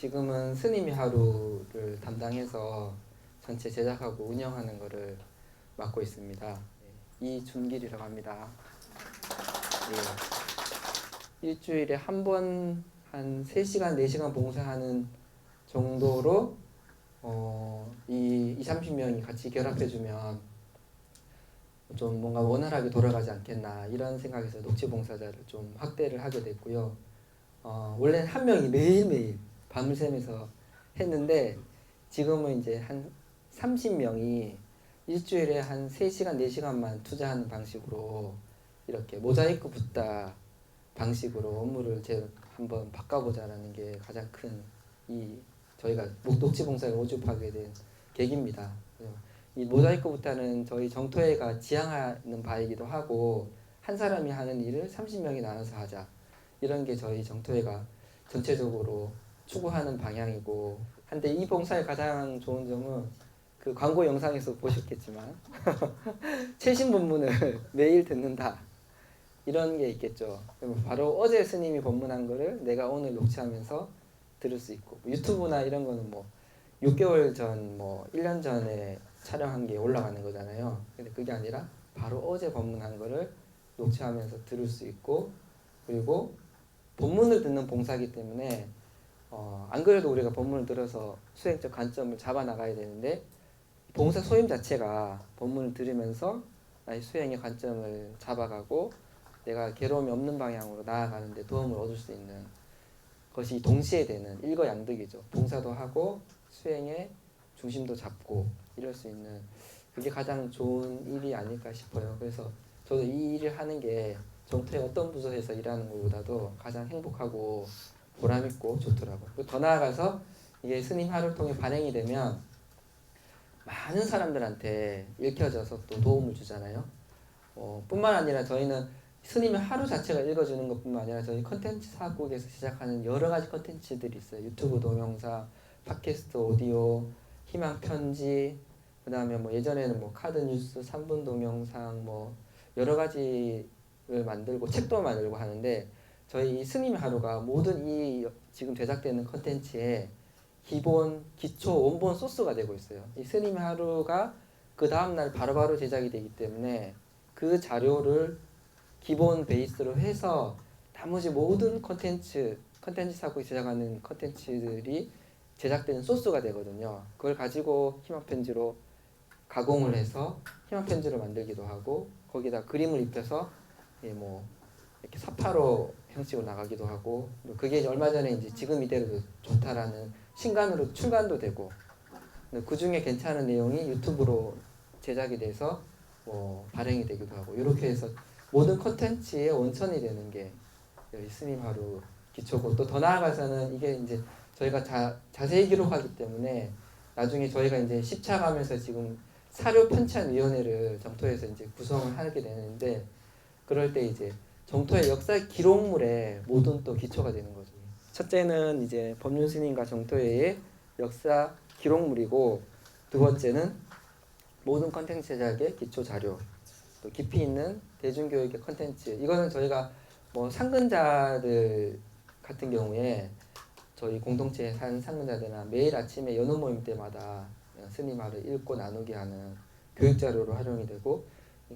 지금은 스님이 하루를 담당해서 전체 제작하고 운영하는 거를 맡고 있습니다. 이준길이라고 합니다. 예. 일주일에 한 번 한 3시간, 4시간 봉사하는 정도로 이 30명이 같이 결합해주면 좀 뭔가 원활하게 돌아가지 않겠나 이런 생각에서 녹지봉사자를 좀 확대를 하게 됐고요. 원래는 한 명이 매일매일 밤을 새면서 했는데 지금은 이제 한 30명이 일주일에 한 3시간, 4시간만 투자하는 방식으로 이렇게 모자이크 붓다 방식으로 업무를 한번 바꿔보자라는 게 가장 큰 저희가 녹지봉사에 모집하게 된 계기입니다. 이 모자이크 붓다는 저희 정토회가 지향하는 바이기도 하고 한 사람이 하는 일을 30명이 나눠서 하자. 이런 게 저희 정토회가 전체적으로 추구하는 방향이고 한데 이 봉사의 가장 좋은 점은 그 광고 영상에서 보셨겠지만 최신 본문을 매일 듣는다 이런 게 있겠죠. 바로 어제 스님이 법문한 거를 내가 오늘 녹취하면서 들을 수 있고 유튜브나 이런 거는 뭐 6개월 전, 뭐 1년 전에 촬영한 게 올라가는 거잖아요. 근데 그게 아니라 바로 어제 법문한 거를 녹취하면서 들을 수 있고 그리고 본문을 듣는 봉사이기 때문에 안 그래도 우리가 본문을 들어서 수행적 관점을 잡아 나가야 되는데 봉사 소임 자체가 본문을 들으면서 나의 수행의 관점을 잡아가고 내가 괴로움이 없는 방향으로 나아가는 데 도움을 얻을 수 있는 것이 동시에 되는 일거양득이죠. 봉사도 하고 수행의 중심도 잡고 이럴 수 있는 그게 가장 좋은 일이 아닐까 싶어요. 그래서 저도 이 일을 하는 게 정토의 어떤 부서에서 일하는 것보다도 가장 행복하고 보람있고 좋더라고요. 더 나아가서 이게 스님 하루를 통해 발행이 되면 많은 사람들한테 읽혀져서 또 도움을 주잖아요. 뿐만 아니라 저희는 스님의 하루 자체가 읽어주는 것뿐만 아니라 저희 컨텐츠 사국에서 시작하는 여러 가지 컨텐츠들이 있어요. 유튜브 동영상, 팟캐스트 오디오, 희망 편지, 그 다음에 뭐 예전에는 뭐 카드 뉴스, 3분 동영상 뭐 여러 가지를 만들고 책도 만들고 하는데 저희 스님의 하루가 모든 이 지금 제작되는 컨텐츠에 기본, 기초, 원본 소스가 되고 있어요. 이 스님의 하루가 그 다음날 바로바로 제작이 되기 때문에 그 자료를 기본 베이스로 해서 나머지 모든 컨텐츠 사고 제작하는 컨텐츠들이 제작되는 소스가 되거든요. 그걸 가지고 희망편지로 가공을 해서 희망편지를 만들기도 하고 거기다 그림을 입혀서 뭐 이렇게 사파로 형식으로 나가기도 하고 그게 얼마 전에 이제 지금 이대로도 좋다라는 신간으로 출간도 되고 그 중에 괜찮은 내용이 유튜브로 제작이 돼서 뭐 발행이 되기도 하고 이렇게 해서 모든 컨텐츠의 원천이 되는 게 여기 스님 하루 기초고 또 더 나아가서는 이게 이제 저희가 자세히 기록하기 때문에 나중에 저희가 이제 10차 가면서 지금 사료 편찬 위원회를 정토에서 이제 구성을 하게 되는데 그럴 때 이제 정토의 역사 기록물에 모든 또 기초가 되는 거죠. 첫째는 이제 법륜 스님과 정토회의 역사 기록물이고 두 번째는 모든 컨텐츠 제작의 기초 자료 또 깊이 있는 대중교육의 컨텐츠 이거는 저희가 뭐 상근자들 같은 경우에 저희 공동체에 산 상근자들이나 매일 아침에 연호 모임 때마다 스님 말을 읽고 나누게 하는 교육 자료로 활용이 되고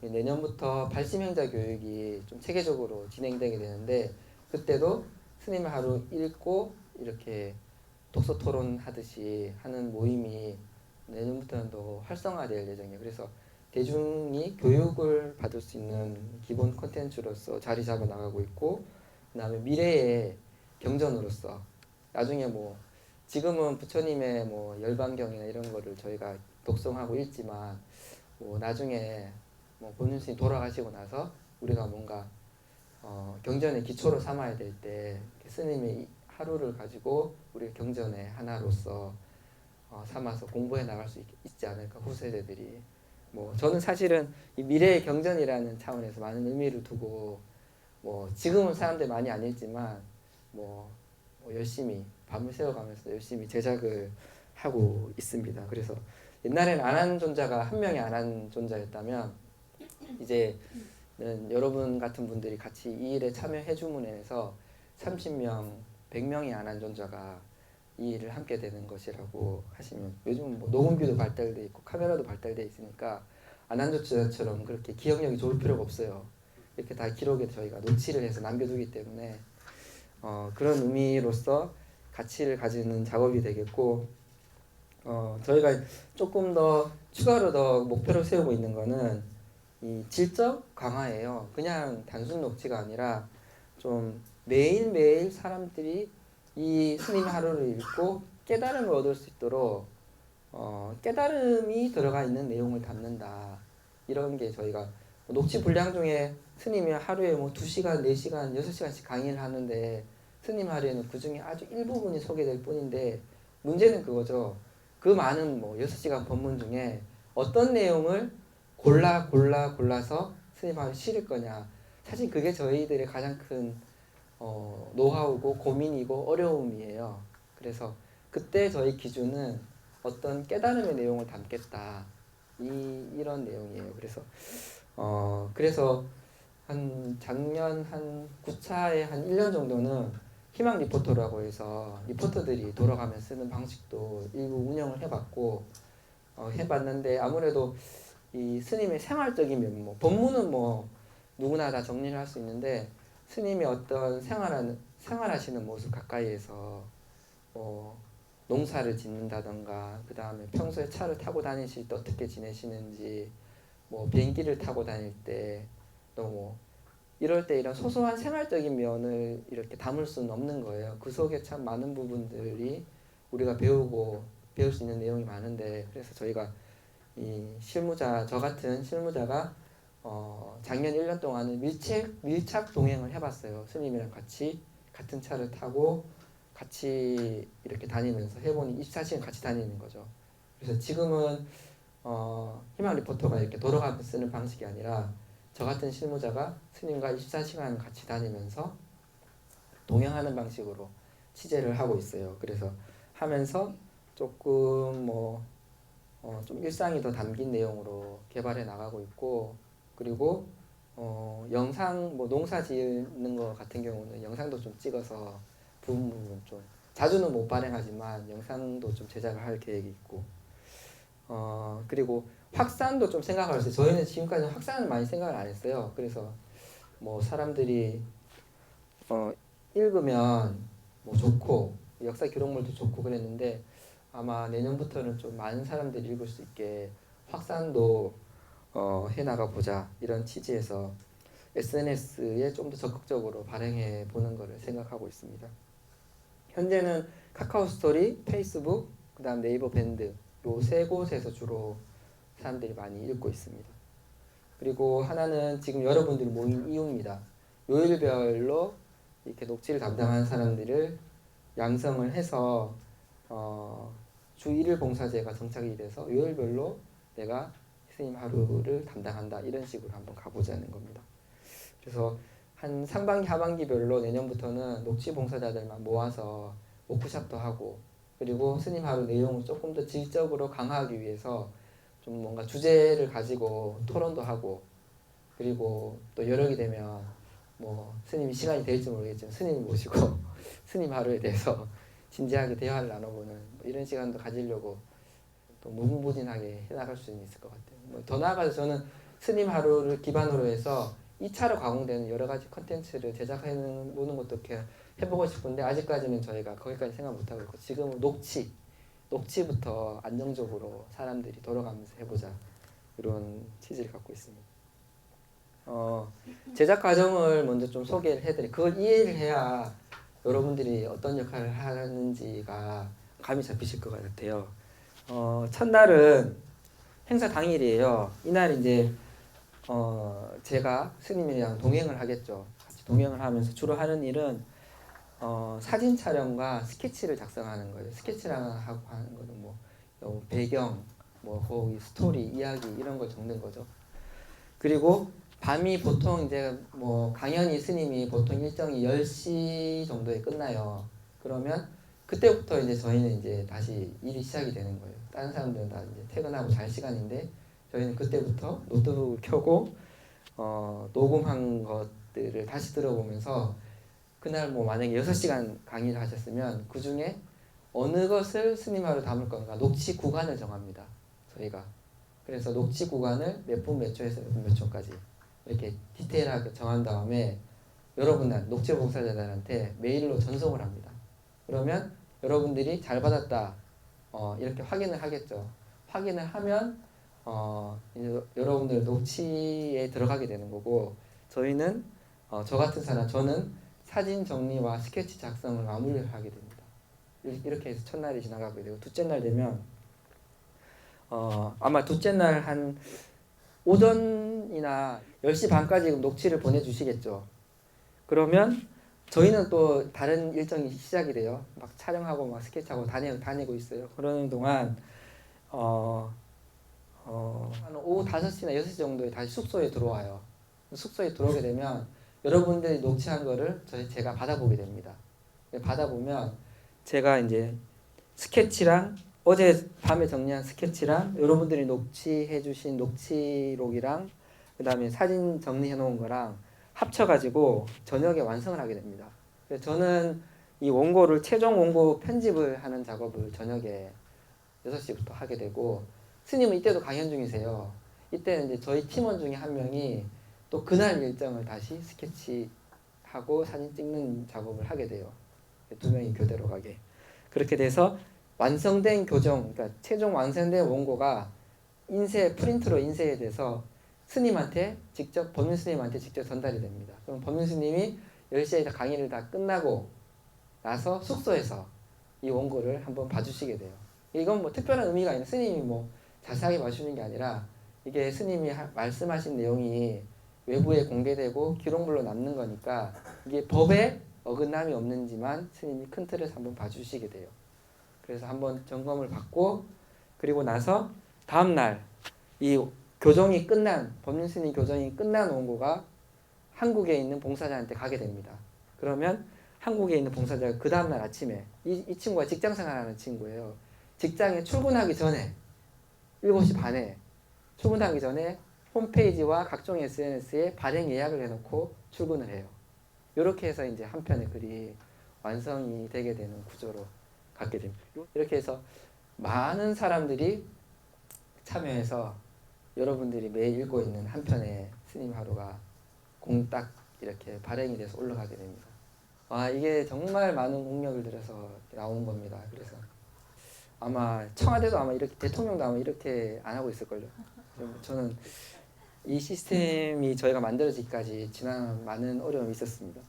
내년부터 발심행자 교육이 좀 체계적으로 진행되게 되는데 그때도 스님의 하루 읽고 이렇게 독서 토론 하듯이 하는 모임이 내년부터는 더 활성화될 예정이에요. 그래서 대중이 교육을 받을 수 있는 기본 콘텐츠로서 자리 잡아 나가고 있고 그다음에 미래의 경전으로서 나중에 뭐 지금은 부처님의 뭐 열반경이나 이런 거를 저희가 독송하고 읽지만 뭐 나중에 뭐 본인이 돌아가시고 나서 우리가 뭔가 경전의 기초로 삼아야 될 때 스님의 하루를 가지고 우리 경전의 하나로서 삼아서 공부해 나갈 수 있지 않을까 후세대들이 뭐 저는 사실은 이 미래의 경전이라는 차원에서 많은 의미를 두고 뭐 지금은 사람들 많이 안 읽지만 뭐 열심히 밤을 새워가면서 열심히 제작을 하고 있습니다. 그래서 옛날에는 안한존자가 한 명이 안한존자였다면 이제는 여러분 같은 분들이 같이 이 일에 참여해 줌으로 인해서 30명, 100명이 안한존자가 이 일을 함께 되는 것이라고 하시면, 요즘 뭐 녹음기도 발달돼 있고 카메라도 발달돼 있으니까 안한조처럼 그렇게 기억력이 좋을 필요가 없어요. 이렇게 다 기록에 저희가 노치를 해서 남겨두기 때문에 그런 의미로서 가치를 가지는 작업이 되겠고, 저희가 조금 더 추가로 더 목표로 세우고 있는 거는 이 질적 강화예요. 그냥 단순 녹취가 아니라 좀 매일매일 사람들이 이 스님의 하루를 읽고 깨달음을 얻을 수 있도록 깨달음이 들어가 있는 내용을 담는다. 이런 게 저희가 녹취 분량 중에 스님이 하루에 뭐 2시간, 4시간, 6시간씩 강의를 하는데 스님 하루에는 그 중에 아주 일부분이 소개될 뿐인데, 문제는 그거죠. 그 많은 뭐 6시간 법문 중에 어떤 내용을 골라서 스님 하루에 실을 거냐. 사실 그게 저희들의 가장 큰 노하우고 고민이고 어려움이에요. 그래서 그때 저희 기준은 어떤 깨달음의 내용을 담겠다. 이런 내용이에요. 그래서 한 작년 한 9차에 한 1년 정도는 희망 리포터라고 해서 리포터들이 돌아가면 쓰는 방식도 일부 운영을 해봤고, 해봤는데 아무래도 이 스님의 생활적인 면모, 법문은 뭐 누구나 다 정리를 할 수 있는데 스님의 어떤 생활하시는 모습 가까이에서 농사를 짓는다던가, 그 다음에 평소에 차를 타고 다니실 때 어떻게 지내시는지, 뭐 비행기를 타고 다닐 때 또 뭐 이럴 때 이런 소소한 생활적인 면을 이렇게 담을 수는 없는 거예요. 그 속에 참 많은 부분들이 우리가 배울 수 있는 내용이 많은데, 그래서 저희가 이 저 같은 실무자가 작년 1년 동안은 밀착 동행을 해봤어요. 스님이랑 같이 같은 차를 타고 같이 이렇게 다니면서 해보니 24시간 같이 다니는 거죠. 그래서 지금은 희망 리포터가 이렇게 돌아가면서 쓰는 방식이 아니라 저 같은 실무자가 스님과 24시간 같이 다니면서 동행하는 방식으로 취재를 하고 있어요. 그래서 하면서 조금 좀 일상이 더 담긴 내용으로 개발해 나가고 있고, 그리고 영상 농사 짓는 거 같은 경우는 영상도 좀 찍어서 부분 좀 자주는 못 발행하지만 영상도 좀 제작을 할 계획이 있고, 그리고 확산도 좀 생각할 수 있어요. 저희는 지금까지 확산을 많이 생각을 안 했어요. 그래서 뭐 사람들이 읽으면 뭐 좋고 역사 기록물도 좋고 그랬는데, 아마 내년부터는 좀 많은 사람들이 읽을 수 있게 확산도 해나가 보자, 이런 취지에서 SNS에 좀 더 적극적으로 발행해 보는 것을 생각하고 있습니다. 현재는 카카오 스토리, 페이스북, 그 다음 네이버 밴드 요 3곳에서 주로 사람들이 많이 읽고 있습니다. 그리고 하나는 지금 여러분들이 모인 이유입니다. 요일별로 이렇게 녹취를 담당하는 사람들을 양성을 해서 주 1일 봉사제가 정착이 돼서 요일별로 내가 스님 하루를 담당한다, 이런 식으로 한번 가보자는 겁니다. 그래서 한 상반기 하반기별로 내년부터는 녹취 봉사자들만 모아서 워크숍도 하고, 그리고 스님 하루 내용을 조금 더 질적으로 강화하기 위해서 좀 뭔가 주제를 가지고 토론도 하고, 그리고 또 여력이 되면 뭐 스님이 시간이 될지 모르겠지만 스님을 모시고 스님 하루에 대해서 진지하게 대화를 나눠보는 이런 시간도 가지려고 또 무궁무진하게 해나갈 수 있을 것 같아요. 더 나아가서 저는 스님 하루를 기반으로 해서 2차로 가공되는 여러 가지 컨텐츠를 제작해보는 것도 이렇게 해보고 싶은데, 아직까지는 저희가 거기까지 생각 못하고 있고, 지금은 녹취부터 안정적으로 사람들이 돌아가면서 해보자, 이런 취지를 갖고 있습니다. 제작 과정을 먼저 좀 소개를 해드릴게요. 그걸 이해를 해야 여러분들이 어떤 역할을 하는지가 감이 잡히실 것 같아요. 첫날은 행사 당일이에요. 이날 이제 제가 스님이랑 동행을 하겠죠. 같이 동행을 하면서 주로 하는 일은 사진 촬영과 스케치를 작성하는 거예요. 스케치랑 하고 하는 거는 뭐 배경, 뭐 거기 스토리, 이야기 이런 걸 적는 거죠. 그리고 밤이 보통 이제 뭐 강연이 스님이 보통 일정이 10시 정도에 끝나요. 그러면 그때부터 이제 저희는 이제 다시 일이 시작이 되는 거예요. 다른 사람들은 다 이제 퇴근하고 잘 시간인데, 저희는 그때부터 노트북을 켜고 녹음한 것들을 다시 들어보면서, 그날 뭐 만약에 6시간 강의를 하셨으면 그 중에 어느 것을 스님 하루 담을 건가 녹취 구간을 정합니다. 저희가. 그래서 녹취 구간을 몇 분 몇 초에서 몇 분 몇 초까지 이렇게 디테일하게 정한 다음에 여러분들 녹취 봉사자들한테 메일로 전송을 합니다. 그러면 여러분들이 잘 받았다 이렇게 확인을 하겠죠. 확인을 하면 이제 여러분들 녹취에 들어가게 되는 거고 저희는 저 같은 사람 저는 사진 정리와 스케치 작성을 마무리를 하게 됩니다. 이렇게 해서 첫날이 지나가게 되고 둘째 날 되면 아마 둘째 날 한 오전이나 10시 반까지 녹취를 보내주시겠죠. 그러면 저희는 또 다른 일정이 시작이 돼요. 막 촬영하고 막 스케치하고 다니고 있어요. 그러는 동안 한 오후 5시나 6시 정도에 다시 숙소에 들어와요. 숙소에 들어오게 되면 여러분들이 녹취한 거를 제가 받아보게 됩니다. 받아보면 제가 이제 스케치랑 어제 밤에 정리한 스케치랑 여러분들이 녹취해 주신 녹취록이랑 그 다음에 사진 정리해 놓은 거랑 합쳐가지고 저녁에 완성을 하게 됩니다. 그래서 저는 이 원고를 최종 원고 편집을 하는 작업을 저녁에 6시부터 하게 되고 스님은 이때도 강연 중이세요. 이때는 이제 저희 팀원 중에 한 명이 또 그날 일정을 다시 스케치하고 사진 찍는 작업을 하게 돼요. 두 명이 교대로 가게. 그렇게 돼서 완성된 교정, 그러니까 최종 완성된 원고가 프린트로 인쇄에 돼서 스님한테 직접 법륜 스님한테 직접 전달이 됩니다. 그럼 법륜 스님이 10시에 강의를 다 끝나고 나서 숙소에서 이 원고를 한번 봐주시게 돼요. 이건 뭐 특별한 의미가 아니라 스님이 뭐 자세하게 봐주는 게 아니라 이게 스님이 말씀하신 내용이 외부에 공개되고 기록물로 남는 거니까 이게 법에 어긋남이 없는지만 스님이 큰 틀에서 한번 봐주시게 돼요. 그래서 한번 점검을 받고 그리고 나서 다음날 이 교정이 끝난 법륜 스님 교정이 끝난 원고가 한국에 있는 봉사자한테 가게 됩니다. 그러면 한국에 있는 봉사자가 그 다음날 아침에 이 친구가 직장 생활하는 친구예요. 직장에 출근하기 전에 7시 반에 출근하기 전에 홈페이지와 각종 SNS에 발행 예약을 해놓고 출근을 해요. 이렇게 해서 이제 한 편의 글이 완성이 되게 되는 구조로 갖게 됩니다. 이렇게 해서 많은 사람들이 참여해서 여러분들이 매일 읽고 있는 한 편의 스님 하루가 공딱 이렇게 발행이 돼서 올라가게 됩니다. 이게 정말 많은 공력을 들여서 나온 겁니다. 그래서 아마 청와대도 아마 이렇게 대통령도 아마 이렇게 안 하고 있을걸요. 저는 이 시스템이 저희가 만들어지기까지 지난 많은 어려움이 있었습니다.